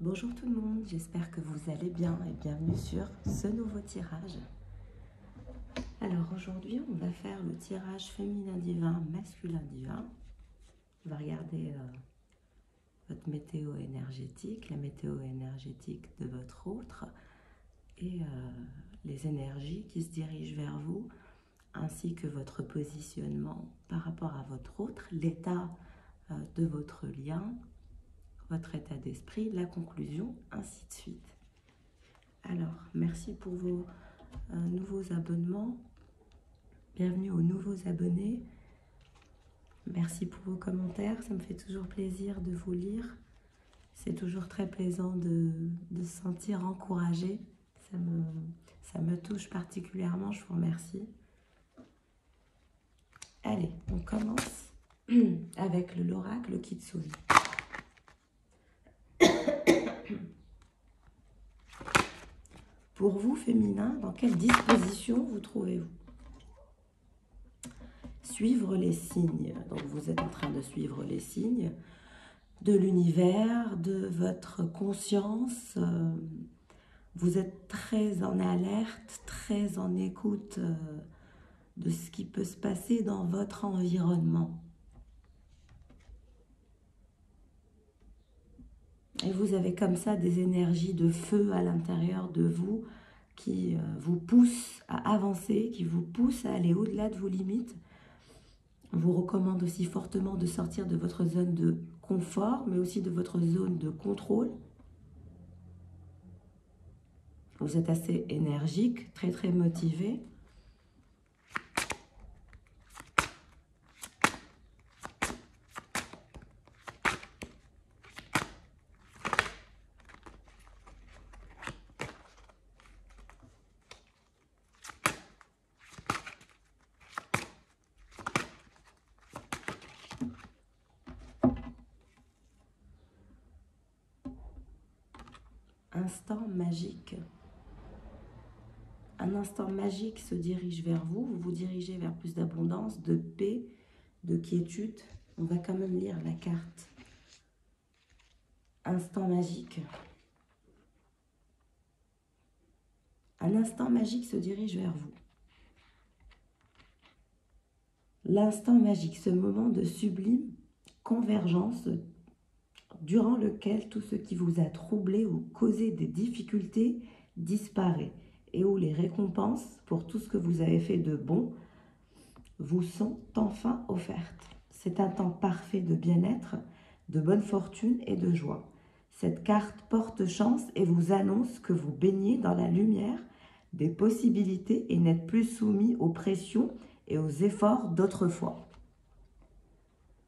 Bonjour tout le monde, j'espère que vous allez bien et bienvenue sur ce nouveau tirage. Alors aujourd'hui on va faire le tirage féminin divin, masculin divin. On va regarder votre météo énergétique, la météo énergétique de votre autre et les énergies qui se dirigent vers vous, ainsi que votre positionnement par rapport à votre autre, l'état de votre lien, votre état d'esprit, la conclusion, ainsi de suite. Alors, merci pour vos nouveaux abonnements. Bienvenue aux nouveaux abonnés. Merci pour vos commentaires. Ça me fait toujours plaisir de vous lire. C'est toujours très plaisant de se sentir encouragé. Ça me touche particulièrement. Je vous remercie. Allez, on commence avec l'oracle Kitsune. Pour vous, féminin, dans quelle disposition vous trouvez-vous? Suivre les signes. Donc, vous êtes en train de suivre les signes de l'univers, de votre conscience. Vous êtes très en alerte, très en écoute de ce qui peut se passer dans votre environnement. Et vous avez comme ça des énergies de feu à l'intérieur de vous qui vous poussent à avancer, qui vous poussent à aller au-delà de vos limites. On vous recommande aussi fortement de sortir de votre zone de confort, mais aussi de votre zone de contrôle. Vous êtes assez énergique, très très motivé. Instant magique. Un instant magique se dirige vers vous. Vous vous dirigez vers plus d'abondance, de paix, de quiétude. On va quand même lire la carte. Instant magique. Un instant magique se dirige vers vous. L'instant magique, ce moment de sublime convergence durant lequel tout ce qui vous a troublé ou causé des difficultés disparaît et où les récompenses pour tout ce que vous avez fait de bon vous sont enfin offertes. C'est un temps parfait de bien-être, de bonne fortune et de joie. Cette carte porte chance et vous annonce que vous baignez dans la lumière des possibilités et n'êtes plus soumis aux pressions et aux efforts d'autrefois.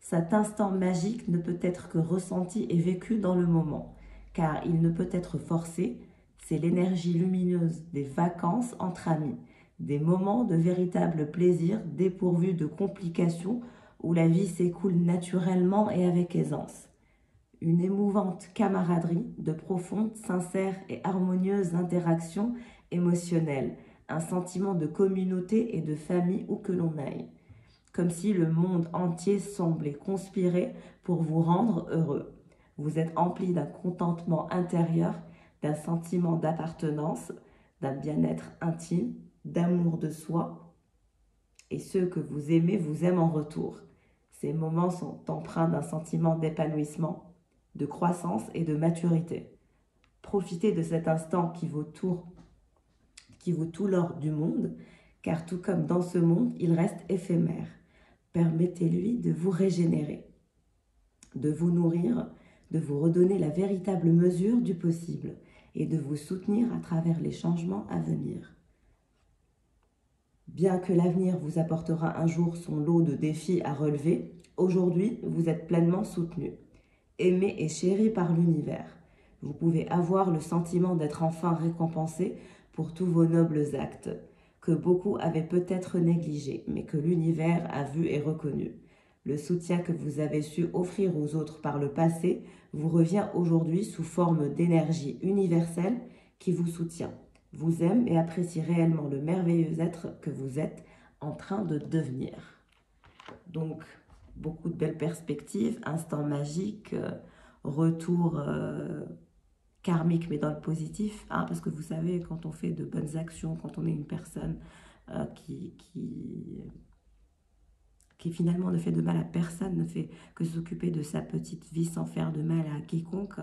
Cet instant magique ne peut être que ressenti et vécu dans le moment, car il ne peut être forcé. C'est l'énergie lumineuse des vacances entre amis, des moments de véritable plaisir dépourvus de complications où la vie s'écoule naturellement et avec aisance. Une émouvante camaraderie, de profondes, sincères et harmonieuses interactions émotionnelles, un sentiment de communauté et de famille où que l'on aille. Comme si le monde entier semblait conspirer pour vous rendre heureux. Vous êtes empli d'un contentement intérieur, d'un sentiment d'appartenance, d'un bien-être intime, d'amour de soi. Et ceux que vous aimez vous aiment en retour. Ces moments sont empreints d'un sentiment d'épanouissement, de croissance et de maturité. Profitez de cet instant qui vaut tout l'or du monde, car tout comme dans ce monde, il reste éphémère. Permettez-lui de vous régénérer, de vous nourrir, de vous redonner la véritable mesure du possible et de vous soutenir à travers les changements à venir. Bien que l'avenir vous apportera un jour son lot de défis à relever, aujourd'hui, vous êtes pleinement soutenu, aimé et chéri par l'univers. Vous pouvez avoir le sentiment d'être enfin récompensé pour tous vos nobles actes, que beaucoup avaient peut-être négligé, mais que l'univers a vu et reconnu. Le soutien que vous avez su offrir aux autres par le passé vous revient aujourd'hui sous forme d'énergie universelle qui vous soutient, vous aime et apprécie réellement le merveilleux être que vous êtes en train de devenir. Donc, beaucoup de belles perspectives, instant magique, retour karmique, mais dans le positif, hein, parce que vous savez, quand on fait de bonnes actions, quand on est une personne qui finalement ne fait de mal à personne, ne fait que s'occuper de sa petite vie sans faire de mal à quiconque,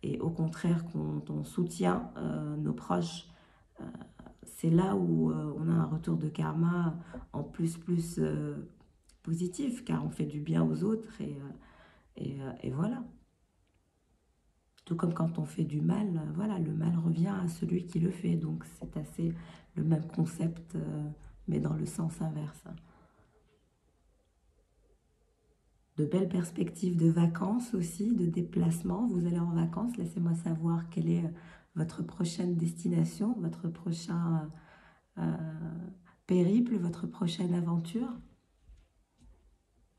et au contraire, quand on soutient nos proches, euh, c'est là où on a un retour de karma en plus positif, car on fait du bien aux autres, et voilà. Tout comme quand on fait du mal, voilà, le mal revient à celui qui le fait. Donc c'est assez le même concept, mais dans le sens inverse. De belles perspectives de vacances aussi, de déplacement. Vous allez en vacances, laissez-moi savoir quelle est votre prochaine destination, votre prochain périple, votre prochaine aventure.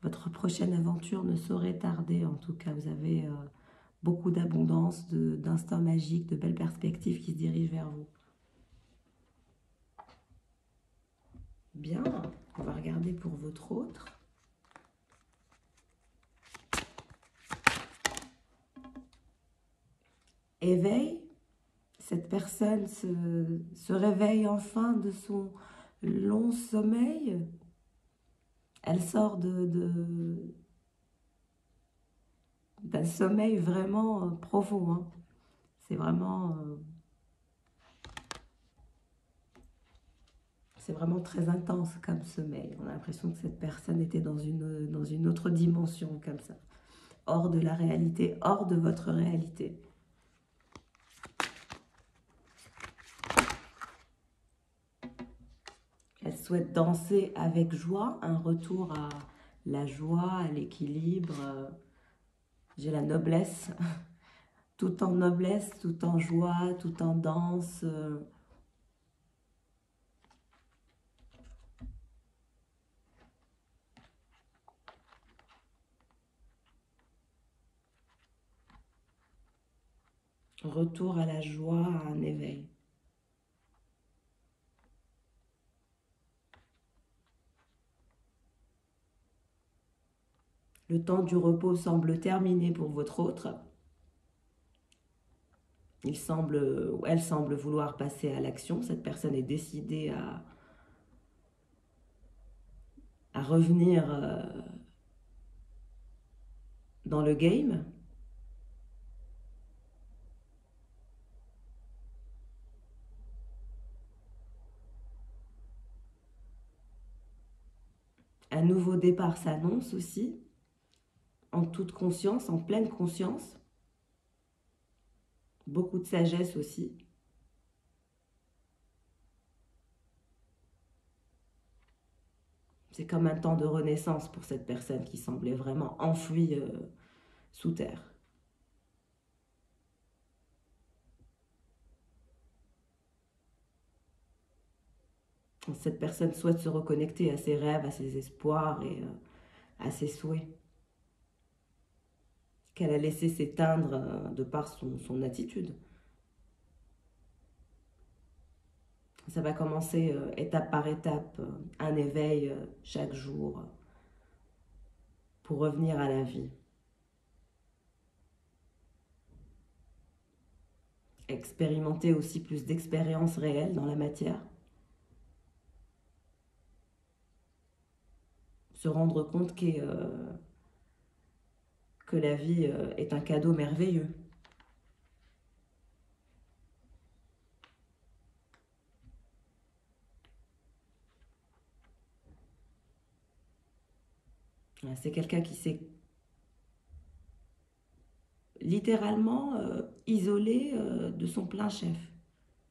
Votre prochaine aventure ne saurait tarder, en tout cas, vous avez beaucoup d'abondance, d'instants magiques, de belles perspectives qui se dirigent vers vous. Bien, on va regarder pour votre autre. Éveil, cette personne se réveille enfin de son long sommeil. Elle sort d'un sommeil vraiment profond, hein. C'est vraiment très intense comme sommeil. On a l'impression que cette personne était dans une autre dimension comme ça. Hors de la réalité, hors de votre réalité. Elle souhaite danser avec joie, un retour à la joie, à l'équilibre. J'ai la noblesse, tout en noblesse, tout en joie, tout en danse. Retour à la joie, à un éveil. Le temps du repos semble terminé pour votre autre. Elle semble vouloir passer à l'action. Cette personne est décidée à revenir dans le game. Un nouveau départ s'annonce aussi, en toute conscience, en pleine conscience. Beaucoup de sagesse aussi. C'est comme un temps de renaissance pour cette personne qui semblait vraiment enfouie sous terre. Cette personne souhaite se reconnecter à ses rêves, à ses espoirs et à ses souhaits qu'elle a laissé s'éteindre de par son attitude. Ça va commencer étape par étape, un éveil chaque jour pour revenir à la vie. Expérimenter aussi plus d'expériences réelles dans la matière. Se rendre compte que la vie est un cadeau merveilleux. C'est quelqu'un qui s'est littéralement isolé de son plein chef,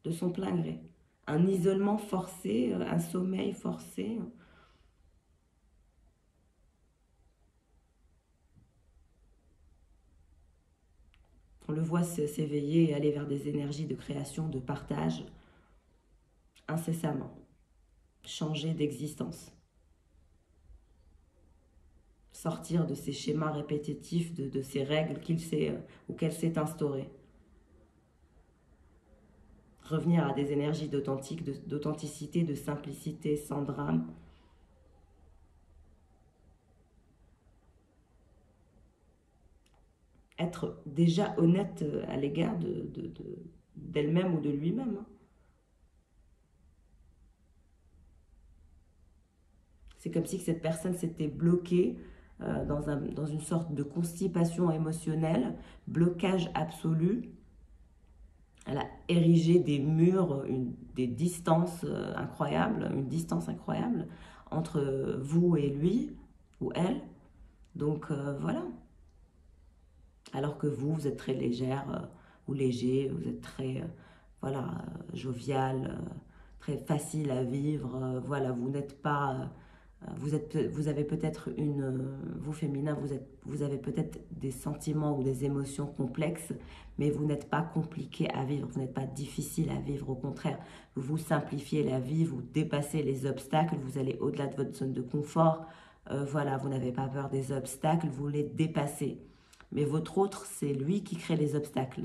de son plein gré. Un isolement forcé, un sommeil forcé. On le voit s'éveiller et aller vers des énergies de création, de partage, incessamment. Changer d'existence. Sortir de ces schémas répétitifs, de ces règles ou qu'elle s'est instaurée. Revenir à des énergies d'authenticité, de simplicité, sans drame. être déjà honnête à l'égard d'elle-même ou de lui-même. Hein. C'est comme si cette personne s'était bloquée dans une sorte de constipation émotionnelle, blocage absolu. Elle a érigé des murs, des distances incroyables, une distance incroyable entre vous et lui ou elle. Donc voilà. Alors que vous, vous êtes très légère ou léger, vous êtes très voilà, jovial, très facile à vivre. Voilà, vous n'êtes pas vous avez peut-être vous féminin, vous avez peut-être des sentiments ou des émotions complexes, mais vous n'êtes pas compliqué à vivre, vous n'êtes pas difficile à vivre, au contraire, vous simplifiez la vie, vous dépassez les obstacles, vous allez au-delà de votre zone de confort, voilà, vous n'avez pas peur des obstacles, vous les dépassez. Mais votre autre, c'est lui qui crée les obstacles,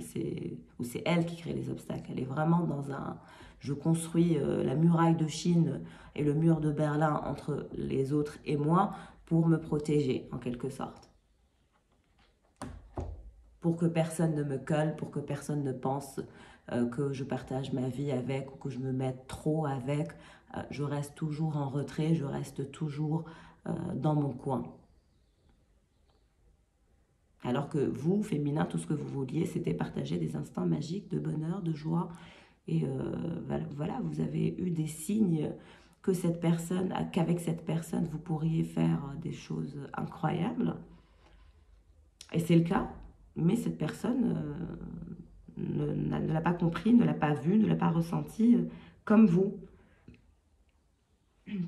ou c'est elle qui crée les obstacles. Elle est vraiment dans un... Je construis la muraille de Chine et le mur de Berlin entre les autres et moi pour me protéger, en quelque sorte. Pour que personne ne me colle, pour que personne ne pense que je partage ma vie avec ou que je me mette trop avec. Je reste toujours en retrait, je reste toujours dans mon coin. Alors que vous, féminin, tout ce que vous vouliez, c'était partager des instants magiques de bonheur, de joie. Et voilà, vous avez eu des signes que qu'avec cette personne, vous pourriez faire des choses incroyables. Et c'est le cas, mais cette personne ne l'a pas compris, ne l'a pas vu, ne l'a pas ressenti comme vous.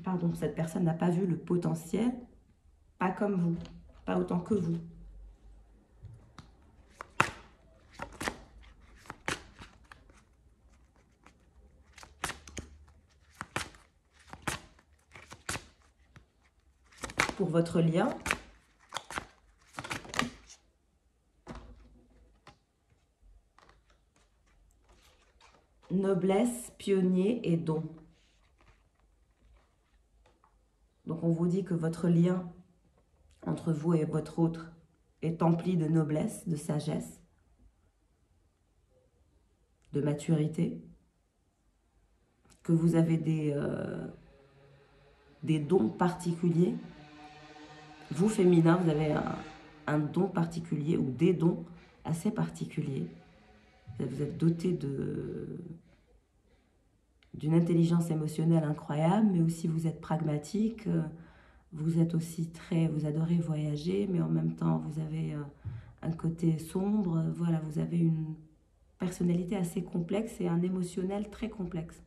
Pardon, cette personne n'a pas vu le potentiel, pas comme vous, pas autant que vous. Pour votre lien, noblesse, pionnier et don. Donc on vous dit que votre lien entre vous et votre autre est empli de noblesse, de sagesse, de maturité, que vous avez des dons particuliers. Vous, féminin, vous avez un don particulier ou des dons assez particuliers. Vous êtes doté d'une intelligence émotionnelle incroyable, mais aussi vous êtes pragmatique. Vous êtes aussi vous adorez voyager, mais en même temps, vous avez un côté sombre. Voilà, vous avez une personnalité assez complexe et un émotionnel très complexe.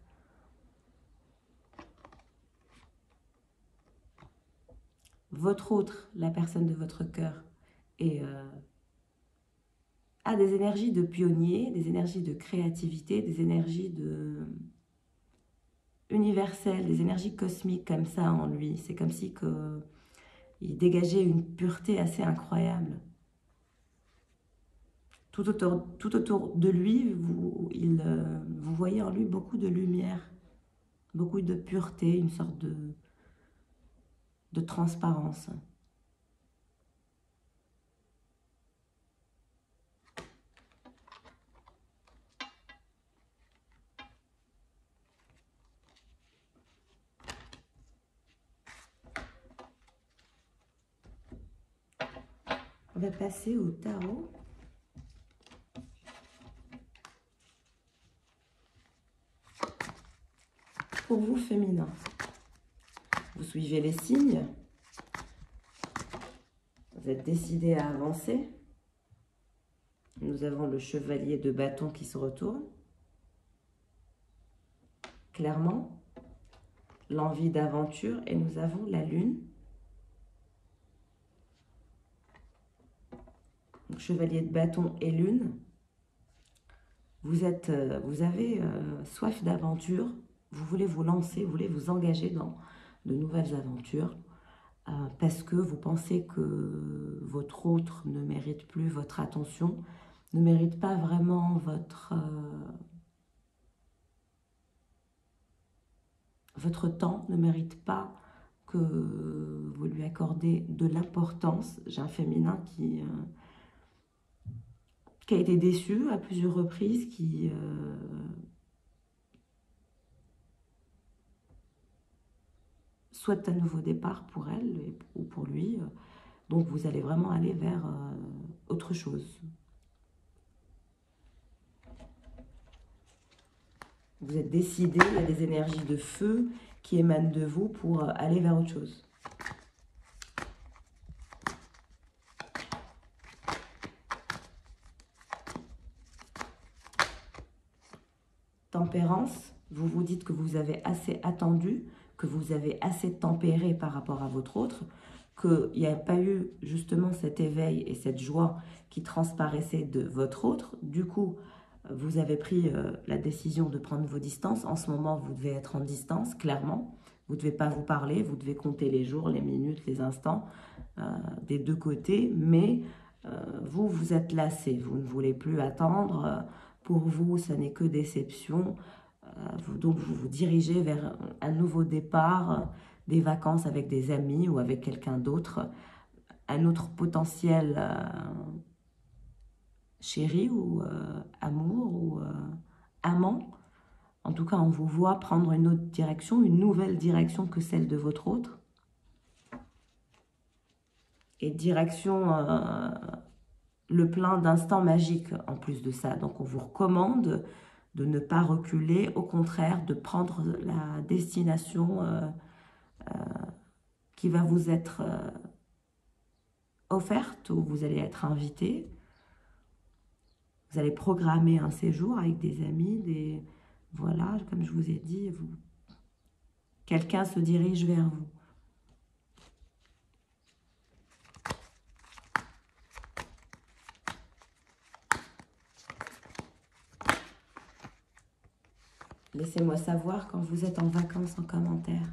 Votre autre, la personne de votre cœur, a des énergies de pionnier, des énergies de créativité, des énergies universelles, des énergies cosmiques comme ça en lui. C'est comme si il dégageait une pureté assez incroyable. Tout autour de lui, vous voyez en lui beaucoup de lumière, beaucoup de pureté, une sorte de transparence. On va passer au tarot. Pour vous, féminin, vous suivez les signes. Vous êtes décidé à avancer. Nous avons le chevalier de bâton qui se retourne. Clairement, l'envie d'aventure. Et nous avons la lune. Donc, chevalier de bâton et lune. Vous avez soif d'aventure. Vous voulez vous lancer, vous voulez vous engager dans de nouvelles aventures. Parce que vous pensez que votre autre ne mérite plus votre attention, ne mérite pas vraiment votre temps, ne mérite pas que vous lui accordez de l'importance. J'ai un féminin qui a été déçu à plusieurs reprises, qui souhaite un nouveau départ pour elle ou pour lui. Donc vous allez vraiment aller vers autre chose. Vous êtes décidé, il y a des énergies de feu qui émanent de vous pour aller vers autre chose. Tempérance, vous vous dites que vous avez assez attendu, que vous avez assez tempéré par rapport à votre autre, qu'il n'y a pas eu justement cet éveil et cette joie qui transparaissait de votre autre. Du coup, vous avez pris la décision de prendre vos distances. En ce moment, vous devez être en distance, clairement. Vous ne devez pas vous parler, vous devez compter les jours, les minutes, les instants des deux côtés. Mais vous, vous êtes lassé, vous ne voulez plus attendre. Pour vous, ça n'est que déception. Donc, vous vous dirigez vers un nouveau départ, des vacances avec des amis ou avec quelqu'un d'autre, un autre potentiel chéri ou amour ou amant. En tout cas, on vous voit prendre une autre direction, une nouvelle direction que celle de votre autre. Et direction le plein d'instants magiques en plus de ça. Donc, on vous recommande de ne pas reculer, au contraire, de prendre la destination qui va vous être offerte, où vous allez être invité. Vous allez programmer un séjour avec des amis, voilà, comme je vous ai dit, quelqu'un se dirige vers vous. Laissez-moi savoir quand vous êtes en vacances en commentaire.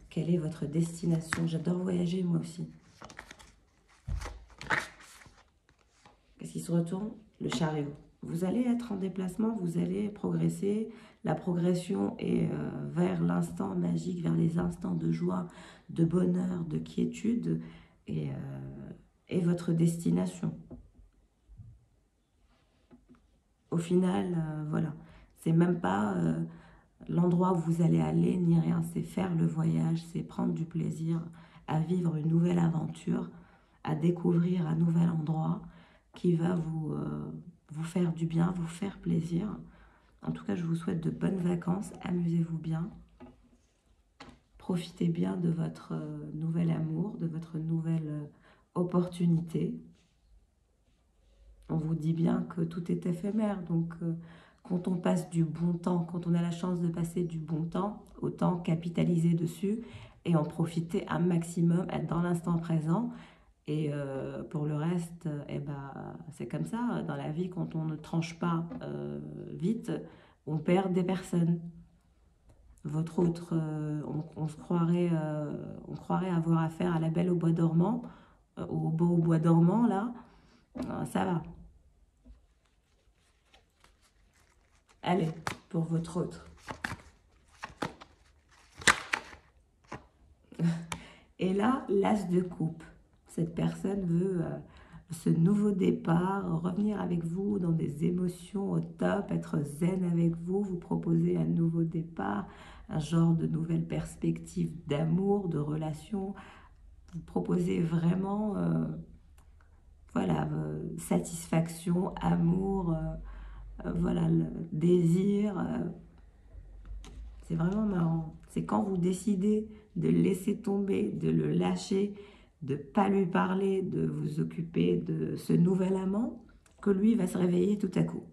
Quelle est votre destination? J'adore voyager moi aussi. Qu'est-ce qui se retourne? Le chariot. Vous allez être en déplacement, vous allez progresser. La progression est vers l'instant magique, vers les instants de joie, de bonheur, de quiétude et votre destination. Au final, voilà. C'est même pas l'endroit où vous allez aller, ni rien. C'est faire le voyage, c'est prendre du plaisir à vivre une nouvelle aventure, à découvrir un nouvel endroit qui va vous faire du bien, vous faire plaisir. En tout cas, je vous souhaite de bonnes vacances. Amusez-vous bien. Profitez bien de votre nouvel amour, de votre nouvelle opportunité. On vous dit bien que tout est éphémère, donc quand on passe du bon temps, quand on a la chance de passer du bon temps, autant capitaliser dessus et en profiter un maximum, être dans l'instant présent. Et pour le reste, eh ben, c'est comme ça, dans la vie, quand on ne tranche pas vite, on perd des personnes. Votre autre, on croirait avoir affaire à la belle au bois dormant, au beau au bois dormant, là, ça va. Allez, pour votre autre. Et là, l'as de coupe. Cette personne veut ce nouveau départ, revenir avec vous dans des émotions au top, être zen avec vous, vous proposer un nouveau départ, un genre de nouvelle perspective d'amour, de relation. Vous proposez vraiment, voilà, satisfaction, amour, voilà, le désir. C'est vraiment marrant. C'est quand vous décidez de laisser tomber, de le lâcher, de ne pas lui parler, de vous occuper de ce nouvel amant, que lui va se réveiller tout à coup.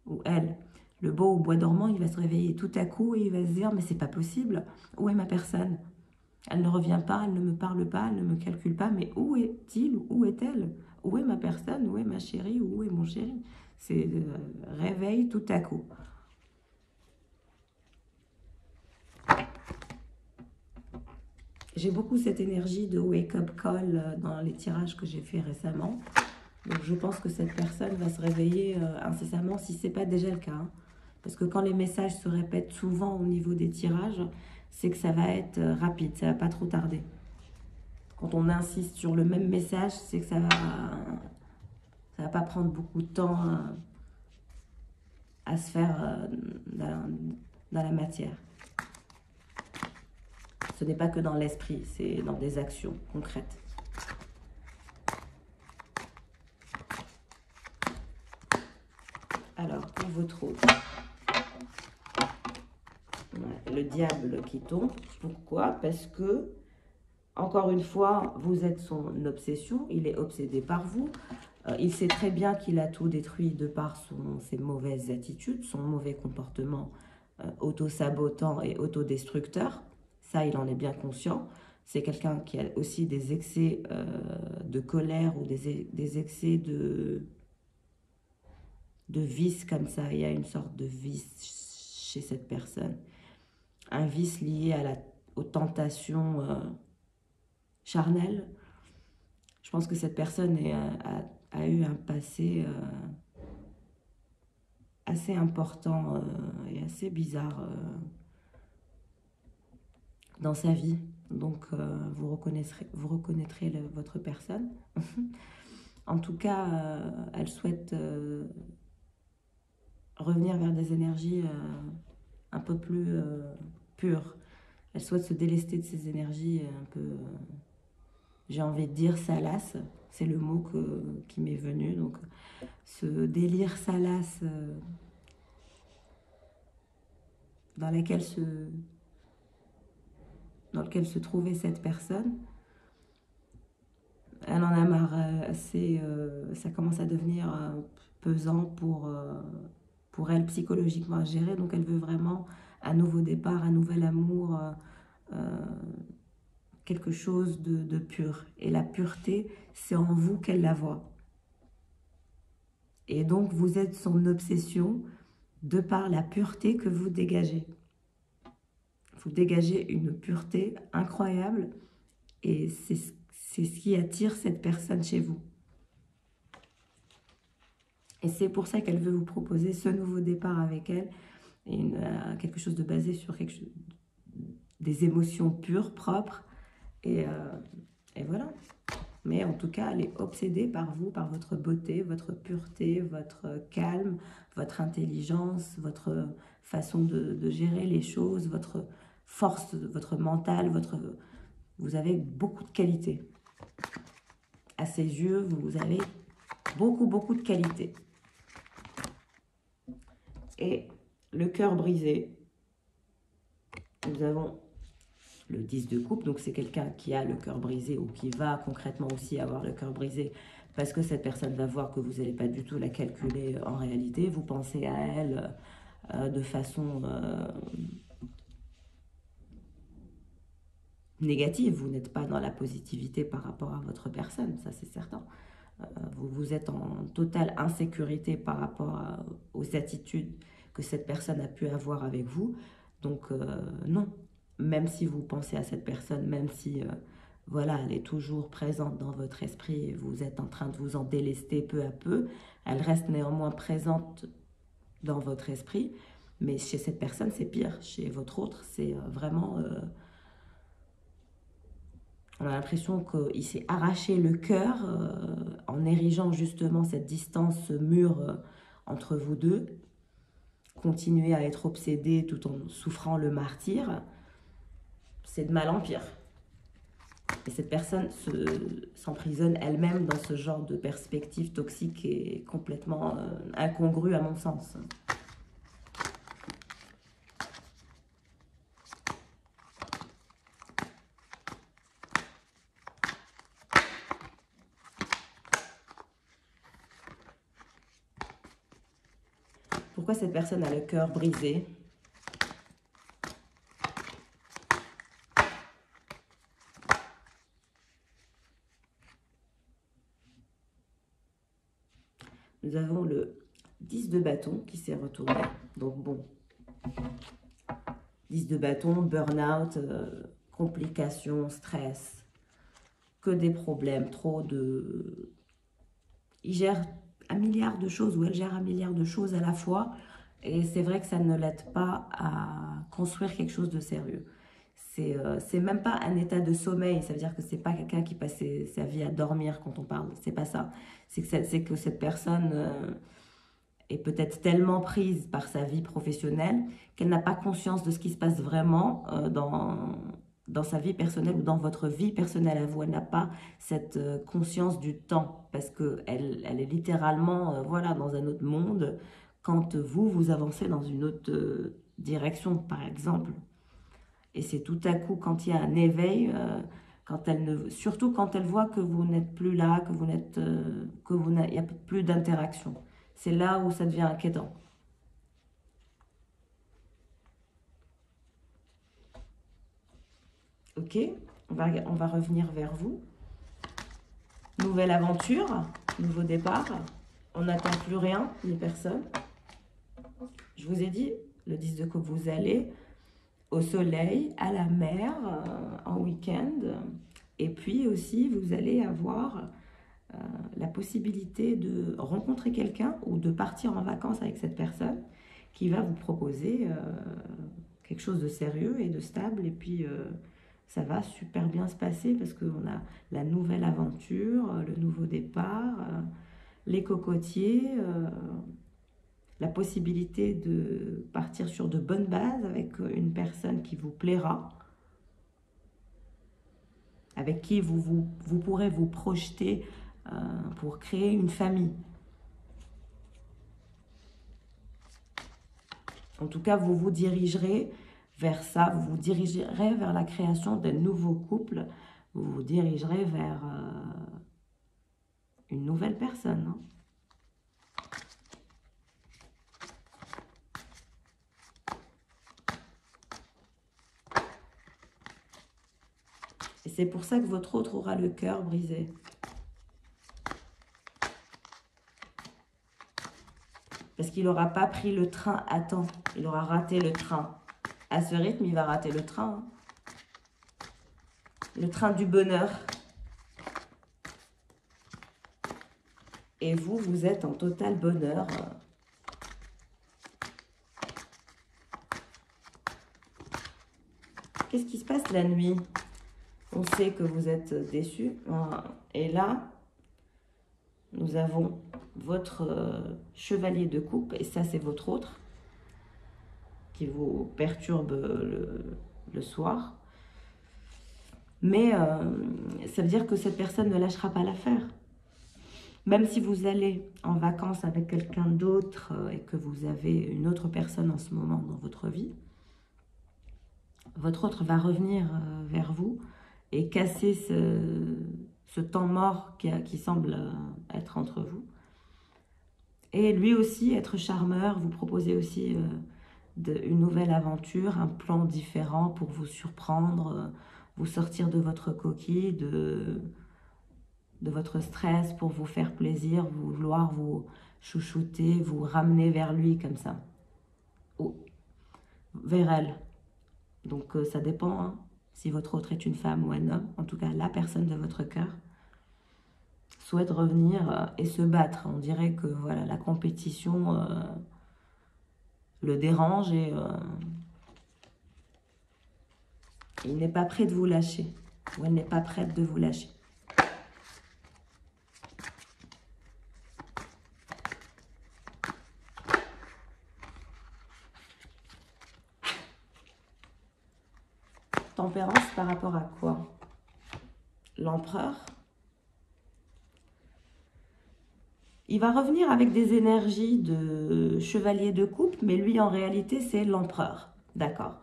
Ou elle. Le beau au bois dormant, il va se réveiller tout à coup et il va se dire « mais c'est pas possible, où est ma personne? Elle ne revient pas, elle ne me parle pas, elle ne me calcule pas, mais où est-il? Où est-elle? Où est ma personne? Où est ma chérie? Où est mon chéri ?» C'est réveil tout à coup. J'ai beaucoup cette énergie de wake-up call dans les tirages que j'ai fait récemment. Donc je pense que cette personne va se réveiller incessamment si ce n'est pas déjà le cas. Hein. Parce que quand les messages se répètent souvent au niveau des tirages, c'est que ça va être rapide, ça ne va pas trop tarder. Quand on insiste sur le même message, c'est que ça Ça va pas prendre beaucoup de temps à se faire dans la matière. Ce n'est pas que dans l'esprit, c'est dans des actions concrètes. Alors, pour votre autre, le diable qui tombe. Pourquoi? Parce que, encore une fois, vous êtes son obsession, il est obsédé par vous. Il sait très bien qu'il a tout détruit de par ses mauvaises attitudes, son mauvais comportement auto-sabotant et autodestructeur. Ça, il en est bien conscient. C'est quelqu'un qui a aussi des excès de colère ou des excès de vice comme ça. Il y a une sorte de vice chez cette personne. Un vice lié aux tentations charnelles. Je pense que cette personne a eu un passé assez important et assez bizarre dans sa vie. Donc, vous reconnaîtrez votre personne. En tout cas, elle souhaite revenir vers des énergies un peu plus pures. Elle souhaite se délester de ces énergies un peu, j'ai envie de dire, salaces. C'est le mot qui m'est venu. Donc, ce délire salace dans lequel se trouvait cette personne. Elle en a marre, ça commence à devenir pesant pour elle psychologiquement à gérer. Donc elle veut vraiment un nouveau départ, un nouvel amour, quelque chose de pur. Et la pureté, c'est en vous qu'elle la voit. Et donc vous êtes son obsession de par la pureté que vous dégagez. Vous dégagez une pureté incroyable et c'est ce qui attire cette personne chez vous. Et c'est pour ça qu'elle veut vous proposer ce nouveau départ avec elle, et quelque chose de basé sur des émotions pures, propres, et voilà. Mais en tout cas, elle est obsédée par vous, par votre beauté, votre pureté, votre calme, votre intelligence, votre façon de gérer les choses, votre force, votre mental, vous avez beaucoup de qualités. À ses yeux, vous avez beaucoup de qualités. Et le cœur brisé, nous avons le 10 de coupe, donc c'est quelqu'un qui a le cœur brisé ou qui va concrètement aussi avoir le cœur brisé parce que cette personne va voir que vous n'allez pas du tout la calculer en réalité. Vous pensez à elle de façon négative. Vous n'êtes pas dans la positivité par rapport à votre personne, ça c'est certain. Vous êtes en totale insécurité par rapport aux attitudes que cette personne a pu avoir avec vous. Donc non, même si vous pensez à cette personne, même si voilà, elle est toujours présente dans votre esprit et vous êtes en train de vous en délester peu à peu, elle reste néanmoins présente dans votre esprit. Mais chez cette personne, c'est pire. Chez votre autre, c'est vraiment... on a l'impression qu'il s'est arraché le cœur en érigeant justement cette distance, ce mur entre vous deux. Continuer à être obsédé tout en souffrant le martyre, c'est de mal en pire. Et cette personne s'emprisonne elle-même dans ce genre de perspective toxique et complètement incongrue à mon sens. Pourquoi cette personne a le cœur brisé? Nous avons le 10 de bâton qui s'est retourné. Donc bon, 10 de bâton, burn-out, complications, stress, que des problèmes, trop de... Il gère un milliard de choses, ou elle gère un milliard de choses à la fois, et c'est vrai que ça ne l'aide pas à construire quelque chose de sérieux. C'est même pas un état de sommeil, ça veut dire que c'est pas quelqu'un qui passe sa vie à dormir quand on parle, c'est pas ça. C'est que cette personne est peut-être tellement prise par sa vie professionnelle qu'elle n'a pas conscience de ce qui se passe vraiment dans sa vie personnelle ou dans votre vie personnelle à vous. Elle n'a pas cette conscience du temps parce qu'elle est littéralement voilà, dans un autre monde quand vous avancez dans une autre direction, par exemple. Et c'est tout à coup, quand il y a un éveil, surtout quand elle voit que vous n'êtes plus là, il n'y a plus d'interaction. C'est là où ça devient inquiétant. Ok, on va revenir vers vous. Nouvelle aventure, nouveau départ. On n'attend plus rien, ni personne. Je vous ai dit, le 10 de coupe, vous allez au soleil, à la mer, en week-end. Et puis aussi, vous allez avoir la possibilité de rencontrer quelqu'un ou de partir en vacances avec cette personne qui va vous proposer quelque chose de sérieux et de stable. Et puis, ça va super bien se passer parce qu'on a la nouvelle aventure, le nouveau départ, les cocotiers, la possibilité de partir sur de bonnes bases avec une personne qui vous plaira, avec qui vous pourrez vous projeter pour créer une famille. En tout cas, vous vous dirigerez vers ça, vous vous dirigerez vers la création d'un nouveau couple, vous vous dirigerez vers une nouvelle personne. Hein. Et c'est pour ça que votre autre aura le cœur brisé. Parce qu'il n'aura pas pris le train à temps. Il aura raté le train. À ce rythme, il va rater le train. Hein. Le train du bonheur. Et vous, vous êtes en total bonheur. Qu'est-ce qui se passe la nuit? On sait que vous êtes déçus. Et là, nous avons votre chevalier de coupe. Et ça, c'est votre autre qui vous perturbe le soir. Mais ça veut dire que cette personne ne lâchera pas l'affaire. Même si vous allez en vacances avec quelqu'un d'autre et que vous avez une autre personne en ce moment dans votre vie, votre autre va revenir vers vous et casser ce temps mort qui semble être entre vous. Et lui aussi, être charmeur, vous proposer aussi une nouvelle aventure, un plan différent pour vous surprendre, vous sortir de votre coquille, de votre stress, pour vous faire plaisir, vouloir vous chouchouter, vous ramener vers lui comme ça, ou vers elle. Donc ça dépend, hein, si votre autre est une femme ou un homme, en tout cas la personne de votre cœur souhaite revenir et se battre. On dirait que voilà, la compétition le dérange et il n'est pas prêt de vous lâcher, ou elle n'est pas prête de vous lâcher. Tempérance par rapport à quoi? L'empereur. Il va revenir avec des énergies de chevalier de coupe, mais lui, en réalité, c'est l'empereur. D'accord.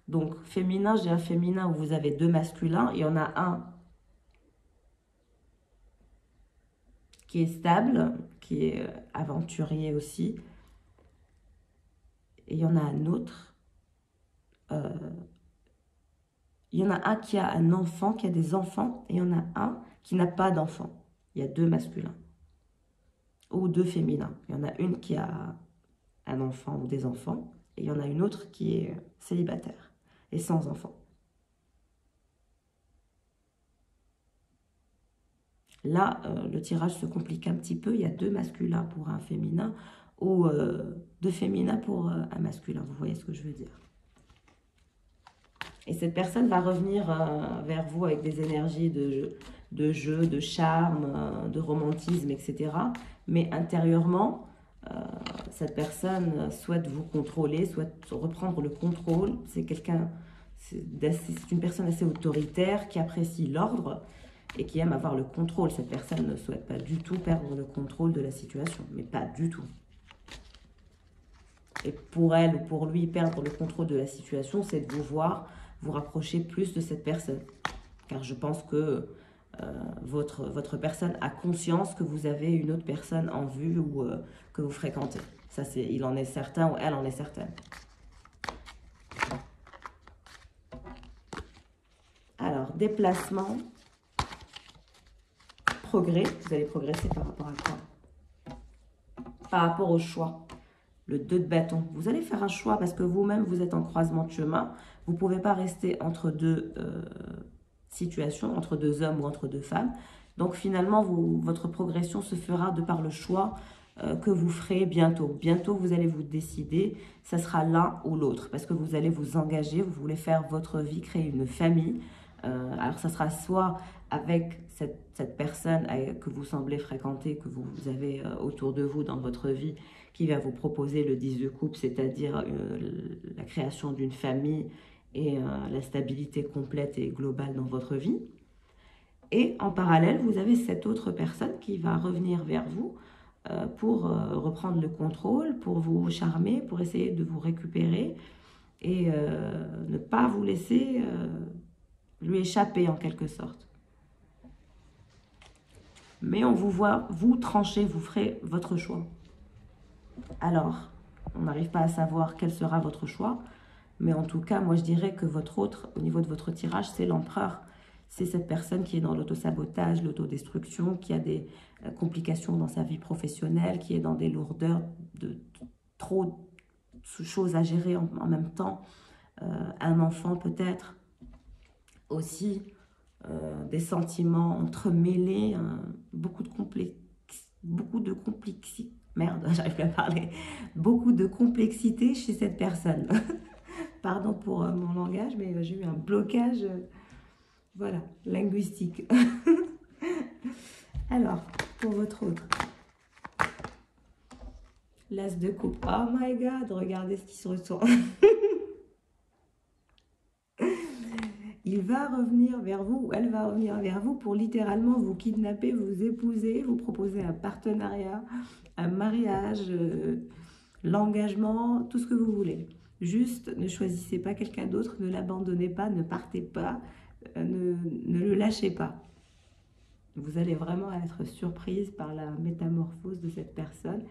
Donc, féminin, j'ai un féminin où vous avez deux masculins. Il y en a un qui est stable, qui est aventurier aussi. Et il y en a un autre. Il y en a un qui a un enfant, qui a des enfants. Et il y en a un qui n'a pas d'enfant. Il y a deux masculins. Ou deux féminins. Il y en a une qui a un enfant ou des enfants. Et il y en a une autre qui est célibataire et sans enfant. Là, le tirage se complique un petit peu. Il y a deux masculins pour un féminin ou deux féminins pour un masculin. Vous voyez ce que je veux dire? Et cette personne va revenir vers vous avec des énergies de jeu, de charme, de romantisme, etc. Mais intérieurement, cette personne souhaite vous contrôler, souhaite reprendre le contrôle. C'est quelqu'un, c'est une personne assez autoritaire qui apprécie l'ordre et qui aime avoir le contrôle. Cette personne ne souhaite pas du tout perdre le contrôle de la situation, mais pas du tout. Et pour elle ou pour lui, perdre le contrôle de la situation, c'est de vous voir vous rapprocher plus de cette personne. Car je pense que votre personne a conscience que vous avez une autre personne en vue ou que vous fréquentez. Ça, il en est certain ou elle en est certaine. Alors, déplacement, progrès. Vous allez progresser par rapport à quoi? Par rapport au choix. Le 2 de bâton. Vous allez faire un choix parce que vous-même, vous êtes en croisement de chemin. Vous ne pouvez pas rester entre deux situations, entre deux hommes ou entre deux femmes. Donc finalement, votre progression se fera de par le choix que vous ferez bientôt. Bientôt, vous allez vous décider, ça sera l'un ou l'autre parce que vous allez vous engager, vous voulez faire votre vie, créer une famille. Alors ça sera soit avec cette personne que vous semblez fréquenter, que vous avez autour de vous dans votre vie, qui va vous proposer le 10 de coupe, c'est-à-dire la création d'une famille et la stabilité complète et globale dans votre vie. Et en parallèle, vous avez cette autre personne qui va revenir vers vous pour reprendre le contrôle, pour vous charmer, pour essayer de vous récupérer et ne pas vous laisser lui échapper en quelque sorte. Mais on vous voit, vous trancher, vous ferez votre choix. Alors, on n'arrive pas à savoir quel sera votre choix, mais en tout cas, moi je dirais que votre autre, au niveau de votre tirage, c'est l'empereur. C'est cette personne qui est dans l'autosabotage, l'autodestruction, qui a des complications dans sa vie professionnelle, qui est dans des lourdeurs, de trop de choses à gérer en même temps. Un enfant peut-être, aussi des sentiments entremêlés, beaucoup de complexité. Merde, j'arrive plus à parler. Beaucoup de complexité chez cette personne. Pardon pour mon langage, mais j'ai eu un blocage, voilà, linguistique. Alors, pour votre autre. L'as de coupe. Oh my God, regardez ce qui se retourne. Il va revenir vers vous, ou elle va revenir vers vous pour littéralement vous kidnapper, vous épouser, vous proposer un partenariat, un mariage, l'engagement, tout ce que vous voulez. Juste, ne choisissez pas quelqu'un d'autre, ne l'abandonnez pas, ne partez pas, ne le lâchez pas. Vous allez vraiment être surprise par la métamorphose de cette personne.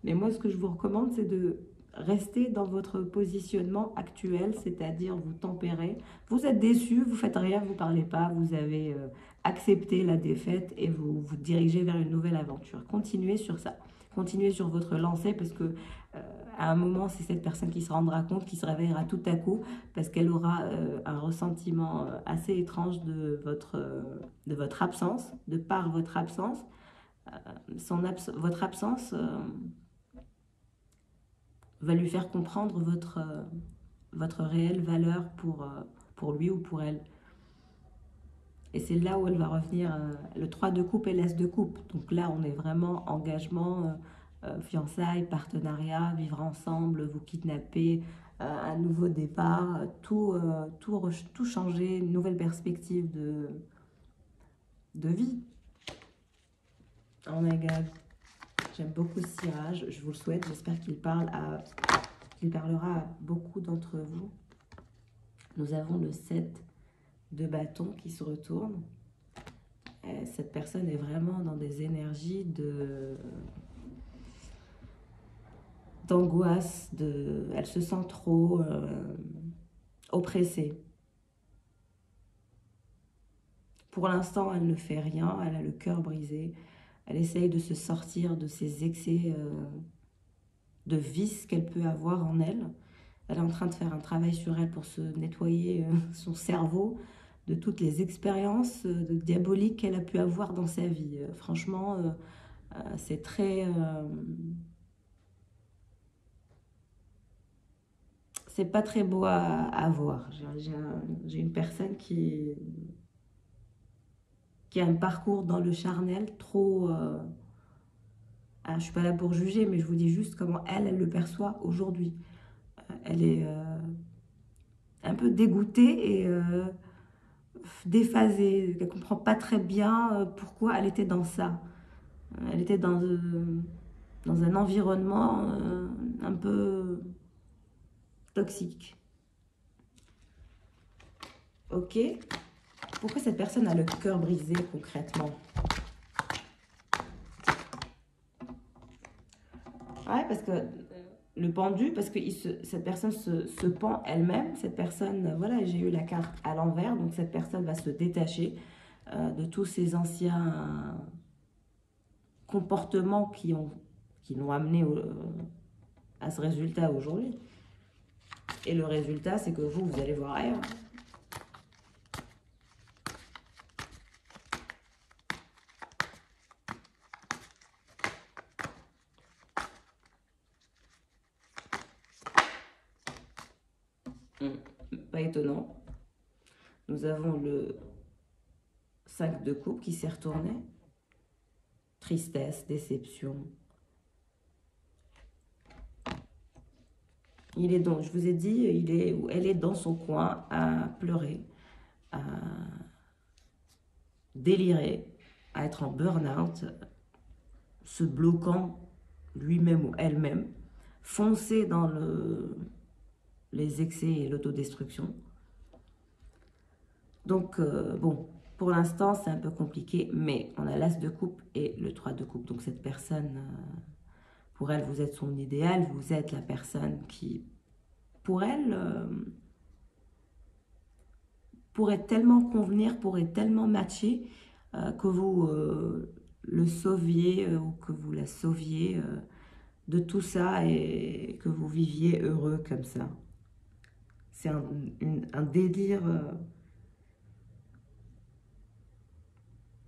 Mais moi, ce que je vous recommande, c'est de rester dans votre positionnement actuel, c'est-à-dire vous tempérer. Vous êtes déçu, vous faites rien, vous parlez pas, vous avez accepté la défaite et vous vous dirigez vers une nouvelle aventure. Continuez sur ça. Continuez sur votre lancée parce que à un moment, c'est cette personne qui se rendra compte, qui se réveillera tout à coup parce qu'elle aura un ressentiment assez étrange de votre absence, de par votre absence. Votre absence va lui faire comprendre votre réelle valeur pour lui ou pour elle. Et c'est là où elle va revenir, le 3 de coupe et l'as de coupe. Donc là, on est vraiment engagement, fiançailles, partenariat, vivre ensemble, vous kidnapper, un nouveau départ, tout changer, une nouvelle perspective de vie. Oh my God. J'aime beaucoup ce tirage, je vous le souhaite, j'espère qu'il parlera à beaucoup d'entre vous. Nous avons le 7 de bâton qui se retourne. Cette personne est vraiment dans des énergies d'angoisse, elle se sent trop oppressée. Pour l'instant, elle ne fait rien, elle a le cœur brisé. Elle essaye de se sortir de ces excès de vices qu'elle peut avoir en elle. Elle est en train de faire un travail sur elle pour se nettoyer son cerveau de toutes les expériences diaboliques qu'elle a pu avoir dans sa vie. Franchement, c'est très... c'est pas très beau à voir. J'ai une personne qui a un parcours dans le charnel trop... je suis pas là pour juger, mais je vous dis juste comment elle le perçoit aujourd'hui. Elle est un peu dégoûtée et déphasée. Elle comprend pas très bien pourquoi elle était dans ça. Elle était dans un environnement un peu toxique. Ok? Pourquoi cette personne a le cœur brisé concrètement? Ouais, parce que le pendu, parce que cette personne se pend elle-même. Cette personne, voilà, j'ai eu la carte à l'envers, donc cette personne va se détacher de tous ces anciens comportements qui l'ont amené à ce résultat aujourd'hui. Et le résultat, c'est que vous allez voir ailleurs. Pas étonnant. Nous avons le 5 de coupe qui s'est retourné. Tristesse, déception. Il est donc, je vous ai dit, elle est dans son coin à pleurer, à délirer, à être en burn-out, se bloquant lui-même ou elle-même, foncer dans les excès et l'autodestruction. Donc, bon, pour l'instant, c'est un peu compliqué, mais on a l'As de coupe et le 3 de coupe. Donc, cette personne, pour elle, vous êtes son idéal, vous êtes la personne qui, pour elle, pourrait tellement convenir, pourrait tellement matcher que vous le sauviez ou que vous la sauviez de tout ça et que vous viviez heureux comme ça. C'est un délire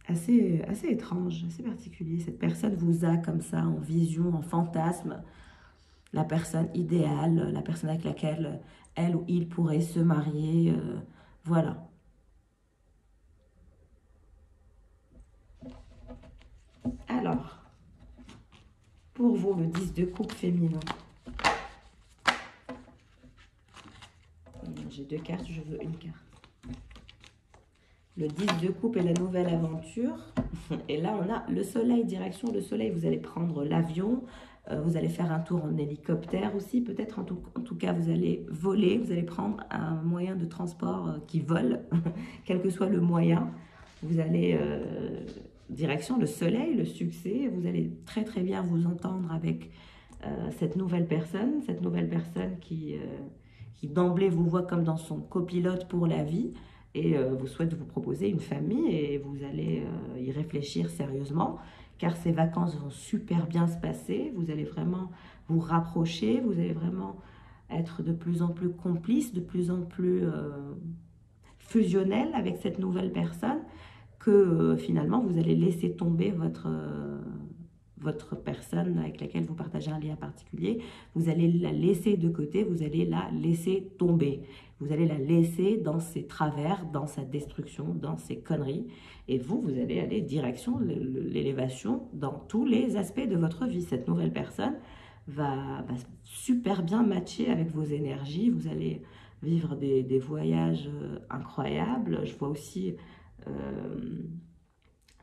assez étrange, assez particulier. Cette personne vous a comme ça en vision, en fantasme, la personne idéale, la personne avec laquelle elle ou il pourrait se marier. Voilà. Alors, pour vous, le 10 de coupe féminin. J'ai 2 cartes, je veux une carte. Le 10 de coupe est la nouvelle aventure. Et là, on a le soleil, direction le soleil. Vous allez prendre l'avion, vous allez faire un tour en hélicoptère aussi. Peut-être en tout cas, vous allez voler, vous allez prendre un moyen de transport qui vole, quel que soit le moyen. Vous allez direction le soleil, le succès. Vous allez très très bien vous entendre avec cette nouvelle personne qui d'emblée vous voit comme dans son copilote pour la vie et vous souhaite vous proposer une famille et vous allez y réfléchir sérieusement car ces vacances vont super bien se passer, vous allez vraiment vous rapprocher, vous allez vraiment être de plus en plus complice, de plus en plus fusionnel avec cette nouvelle personne que finalement vous allez laisser tomber votre personne avec laquelle vous partagez un lien particulier, vous allez la laisser de côté, vous allez la laisser tomber. Vous allez la laisser dans ses travers, dans sa destruction, dans ses conneries. Et vous allez aller direction l'élévation dans tous les aspects de votre vie. Cette nouvelle personne va super bien matcher avec vos énergies. Vous allez vivre des voyages incroyables. Je vois aussi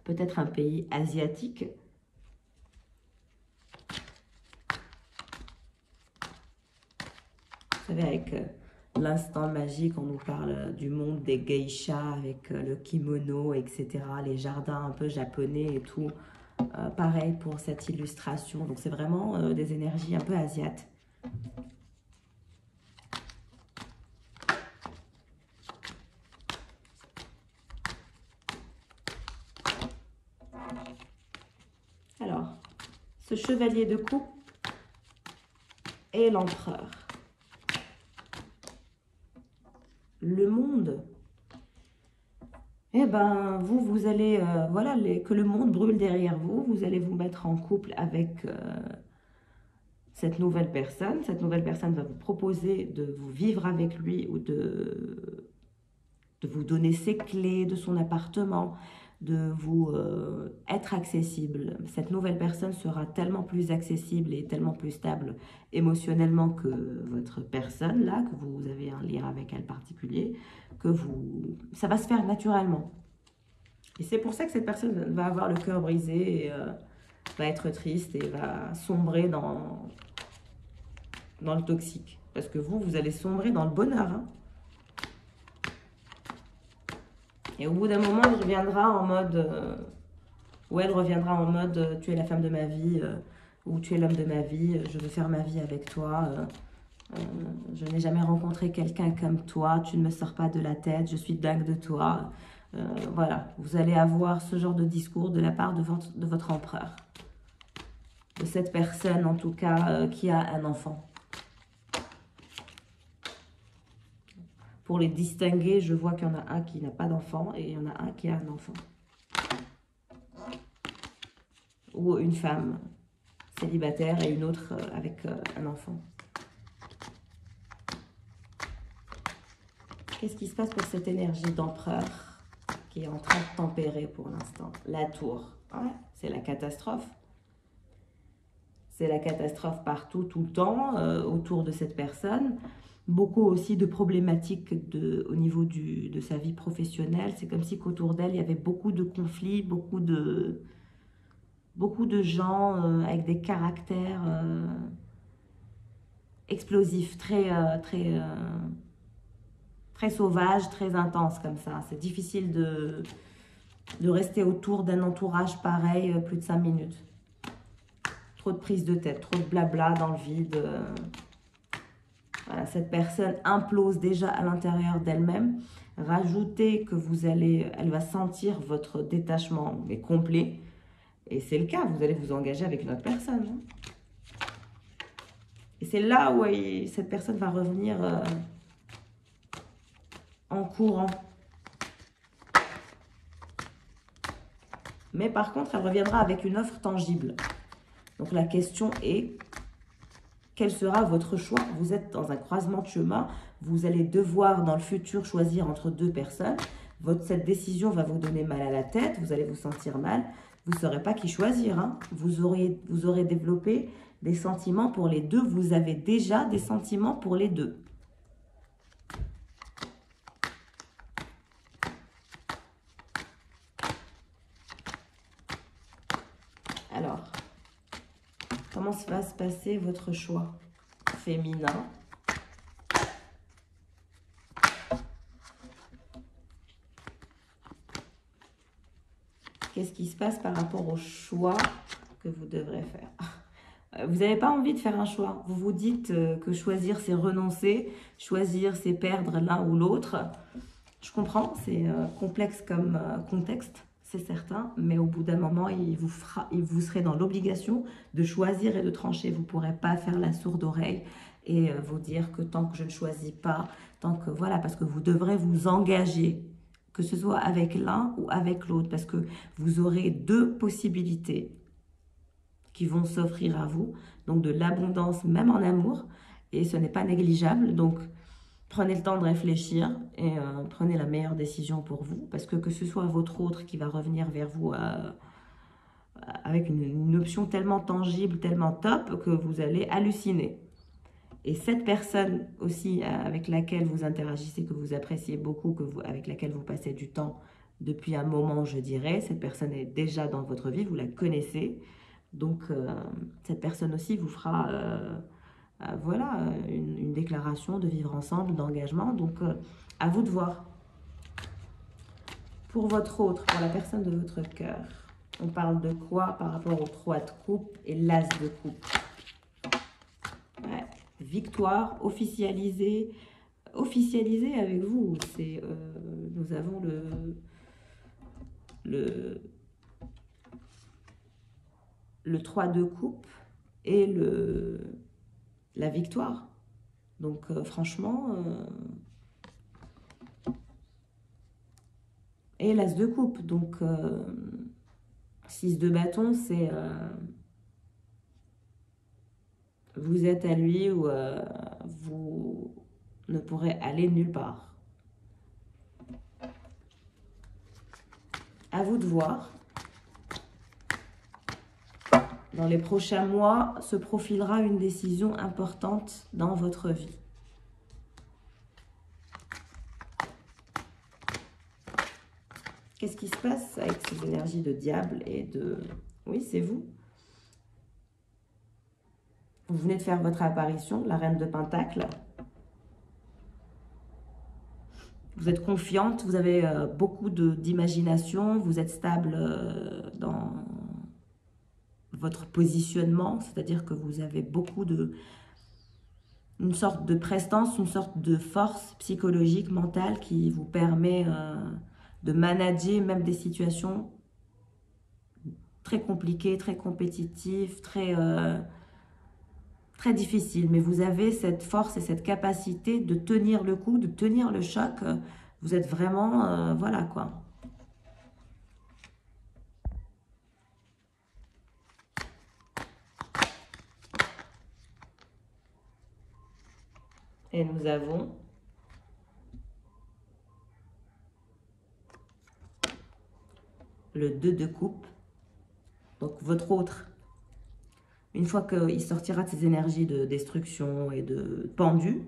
peut-être un pays asiatique. Vous savez, avec l'instant magique, on nous parle du monde des geishas avec le kimono, etc. Les jardins un peu japonais et tout. Pareil pour cette illustration. Donc, c'est vraiment des énergies un peu asiates. Alors, ce chevalier de coupe est l'empereur. Le monde, eh ben, vous allez, voilà, que le monde brûle derrière vous. Vous allez vous mettre en couple avec cette nouvelle personne va vous proposer de vous vivre avec lui ou de vous donner ses clés de son appartement, de vous être accessible. Cette nouvelle personne sera tellement plus accessible et tellement plus stable émotionnellement que votre personne, là, que vous avez un lien avec elle particulier, ça va se faire naturellement. Et c'est pour ça que cette personne va avoir le cœur brisé et va être triste et va sombrer dans le toxique. Parce que vous allez sombrer dans le bonheur, hein. Et au bout d'un moment, il reviendra en mode... ou elle reviendra en mode tu es la femme de ma vie, ou tu es l'homme de ma vie, je veux faire ma vie avec toi, je n'ai jamais rencontré quelqu'un comme toi, tu ne me sors pas de la tête, je suis dingue de toi. Voilà, vous allez avoir ce genre de discours de la part de votre empereur. De cette personne, en tout cas, qui a un enfant. Pour les distinguer, je vois qu'il y en a un qui n'a pas d'enfant et il y en a un qui a un enfant. Ou une femme célibataire et une autre avec un enfant. Qu'est-ce qui se passe pour cette énergie d'empereur qui est en train de tempérer pour l'instant? La tour, ouais, c'est la catastrophe. C'est la catastrophe partout, tout le temps, autour de cette personne. Beaucoup aussi de problématiques au niveau de sa vie professionnelle. C'est comme si qu'autour d'elle, il y avait beaucoup de conflits, beaucoup de gens avec des caractères explosifs, très sauvages, très intenses comme ça. C'est difficile de rester autour d'un entourage pareil plus de 5 minutes. Trop de prise de tête, trop de blabla dans le vide. Voilà, cette personne implose déjà à l'intérieur d'elle-même. Rajoutez que elle va sentir votre détachement mais complet. Et c'est le cas, vous allez vous engager avec une autre personne. Et c'est là où cette personne va revenir en courant. Mais par contre, elle reviendra avec une offre tangible. Donc la question est, quel sera votre choix? Vous êtes dans un croisement de chemin. Vous allez devoir dans le futur choisir entre deux personnes. Cette décision va vous donner mal à la tête. Vous allez vous sentir mal. Vous ne saurez pas qui choisir, hein. Vous aurez développé des sentiments pour les deux. Vous avez déjà des sentiments pour les deux. Alors, comment va se passer votre choix féminin? Qu'est-ce qui se passe par rapport au choix que vous devrez faire? Vous n'avez pas envie de faire un choix. Vous vous dites que choisir, c'est renoncer. Choisir, c'est perdre l'un ou l'autre. Je comprends, c'est complexe comme contexte, c'est certain. Mais au bout d'un moment, vous serez dans l'obligation de choisir et de trancher. Vous ne pourrez pas faire la sourde oreille et vous dire que tant que je ne choisis pas, tant que voilà, parce que vous devrez vous engager, que ce soit avec l'un ou avec l'autre, parce que vous aurez deux possibilités qui vont s'offrir à vous, donc de l'abondance même en amour, et ce n'est pas négligeable, donc prenez le temps de réfléchir et prenez la meilleure décision pour vous, parce que ce soit votre autre qui va revenir vers vous avec une option tellement tangible, tellement top, que vous allez halluciner. Et cette personne aussi avec laquelle vous interagissez, que vous appréciez beaucoup, avec laquelle vous passez du temps depuis un moment, je dirais, cette personne est déjà dans votre vie, vous la connaissez. Donc, cette personne aussi vous fera voilà, une déclaration de vivre ensemble, d'engagement. Donc, à vous de voir. Pour votre autre, pour la personne de votre cœur, on parle de quoi par rapport aux 3 de coupe et l'as de coupe? Ouais. Victoire, officialisée avec vous. Nous avons le 3 de coupe et la victoire. Donc franchement, et l'as de coupe. Donc 6 de bâton, c'est vous êtes à lui ou vous ne pourrez aller nulle part. À vous de voir. Dans les prochains mois, se profilera une décision importante dans votre vie. Qu'est-ce qui se passe avec ces énergies de diable et de... Oui, c'est vous. Vous venez de faire votre apparition, la reine de Pentacle. Vous êtes confiante, vous avez beaucoup d'imagination, vous êtes stable dans votre positionnement, c'est-à-dire que vous avez beaucoup une sorte de prestance, une sorte de force psychologique, mentale qui vous permet de manager même des situations très compliquées, très compétitives, très difficiles. Mais vous avez cette force et cette capacité de tenir le coup, de tenir le choc. Vous êtes vraiment, voilà quoi. Et nous avons le 2 de coupe. Donc votre autre, une fois qu'il sortira de ses énergies de destruction et de pendu,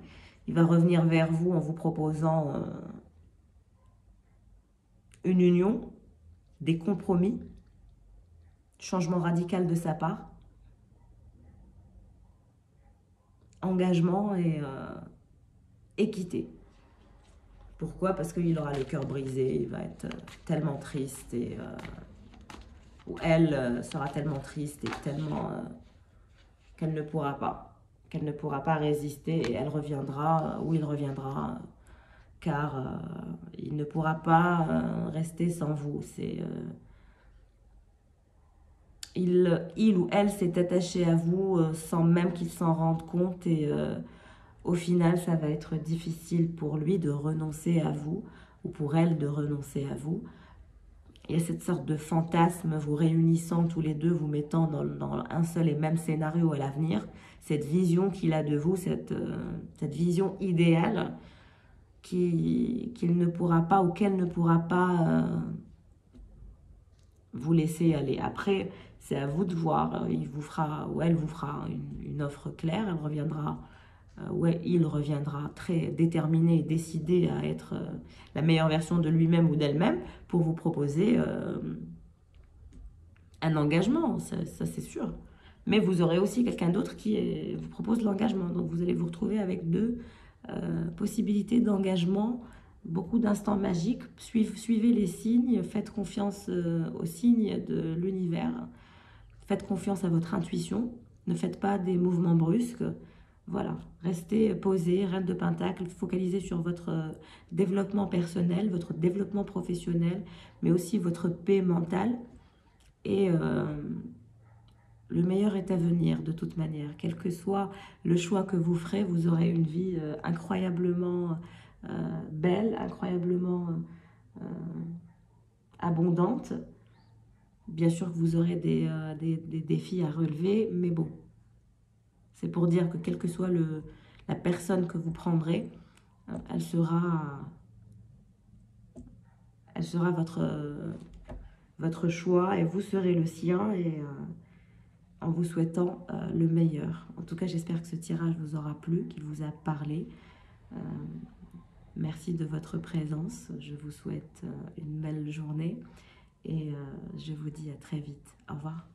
il va revenir vers vous en vous proposant une union, des compromis, changement radical de sa part, engagement et équité. Pourquoi? Parce qu'il aura le cœur brisé, il va être tellement triste et ou elle sera tellement triste et tellement qu'elle ne pourra pas résister et elle reviendra ou il reviendra car il ne pourra pas rester sans vous. Il ou elle s'est attaché à vous sans même qu'il s'en rende compte et au final, ça va être difficile pour lui de renoncer à vous ou pour elle de renoncer à vous. Il y a cette sorte de fantasme vous réunissant tous les deux, vous mettant dans un seul et même scénario à l'avenir. Cette vision qu'il a de vous, cette vision idéale qu'il ne pourra pas ou qu'elle ne pourra pas vous laisser aller. Après, c'est à vous de voir. Il vous fera ou elle vous fera une offre claire. Elle reviendra, ouais, il reviendra très déterminé et décidé à être la meilleure version de lui-même ou d'elle-même pour vous proposer un engagement, ça c'est sûr. Mais vous aurez aussi quelqu'un d'autre qui vous propose l'engagement. Donc vous allez vous retrouver avec deux possibilités d'engagement, beaucoup d'instants magiques. Suivez les signes, faites confiance aux signes de l'univers. Faites confiance à votre intuition. Ne faites pas des mouvements brusques. Voilà, restez posé, reine de Pentacle, focalisez sur votre développement personnel, votre développement professionnel, mais aussi votre paix mentale. Et le meilleur est à venir de toute manière. Quel que soit le choix que vous ferez, vous aurez une vie incroyablement belle, incroyablement abondante. Bien sûr que vous aurez des défis à relever, mais bon, c'est pour dire que quelle que soit la personne que vous prendrez, elle sera votre choix et vous serez le sien et en vous souhaitant le meilleur. En tout cas, j'espère que ce tirage vous aura plu, qu'il vous a parlé. Merci de votre présence. Je vous souhaite une belle journée et je vous dis à très vite. Au revoir.